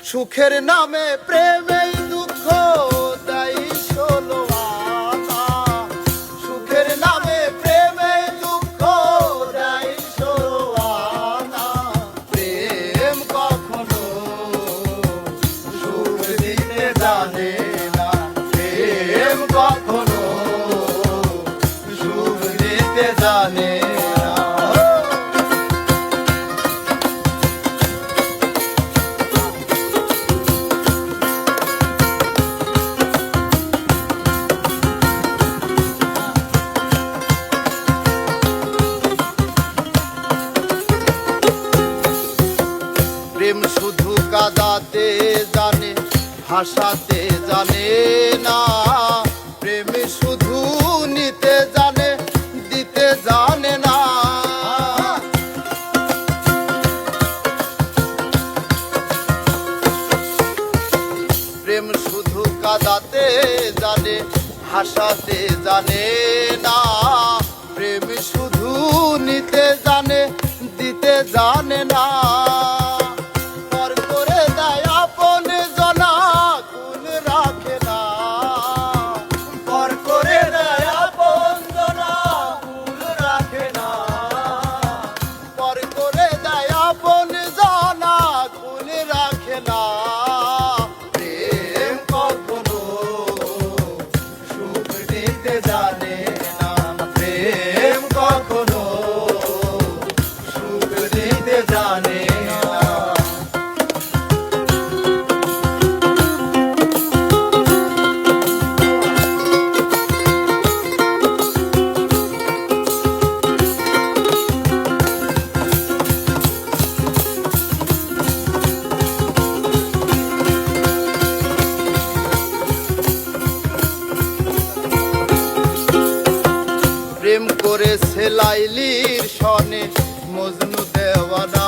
সুখের নামে প্রেমেই দুঃখ দেয় ষোলো আনা। সুখের নামে প্রেমেই দুঃখ দেয় ষোলো আনা। প্রেম কখনো সুখ দিতে জানে না, প্রেম কখনো সুখ দিতে জানে না। প্রেম শুধু কাঁদাতে জানে, ভাসাতে জানে না। প্রেম শুধু নিতে জানে, দিতে জানে না। প্রেম শুধু কাঁদাতে জানে, ভাসাতে জানে না। প্রেম শুধু নিতে জানে, দিতে জানে না। পর করে দেয় আপন জনা, কুল রাখে না। পর করে দেয় আপন জনা, কুল রাখে না। পর করে দেয় আপন জনা, কুল রাখে না। প্রেম কখনো সুখ দিতে জানে না, প্রেম কখনো সুখ দিতে জানে না। প্রেম করেছে লাইলির সনে মজনু দেওয়ানা।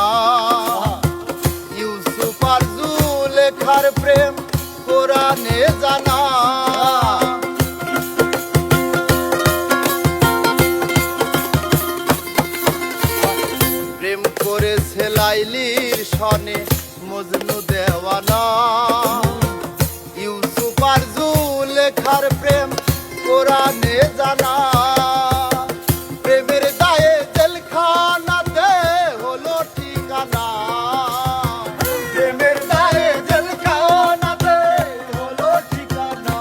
ইউসুফ আর জুলেখার প্রেম কোরআনে জানা। প্রেম করেছে লাইলির সনে মজনু দেওয়ানা। ইউসুফ আর জুলেখার প্রেম কোরআনে জানা। প্রেমের দায়ে জেলখানাতে হলো ঠিকানা। প্রেমের দায়ে জেলখানাতে হলো ঠিকানা।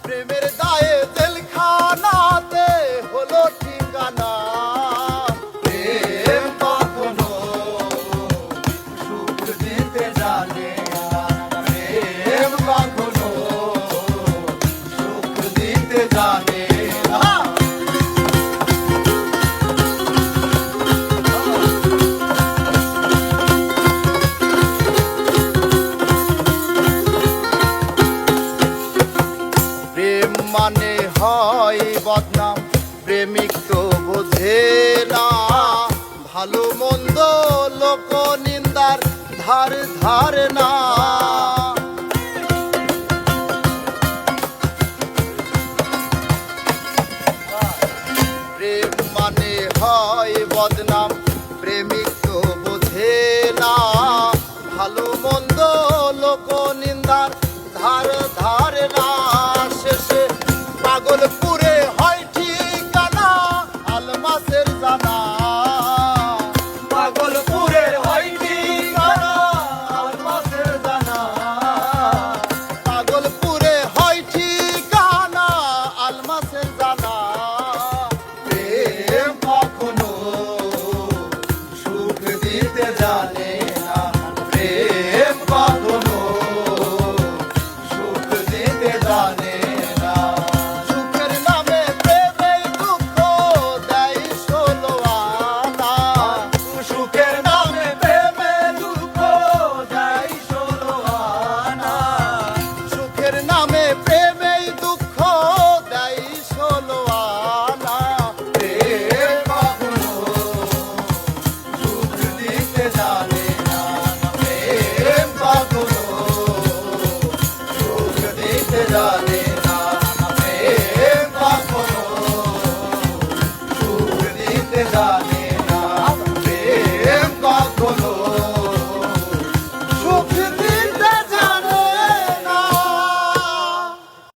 প্রেমের দায়ে জেলখানাতে হলো ঠিকানা। প্রেম কখনো সুখ দিতে জানে না, প্রেম কখনো সুখ দিতে জানে না। প্রেম মানে হয় বদনাম, প্রেমিক তো বোঝে না। ভালো মন্দ লোক নিন্দার ধার ধার না।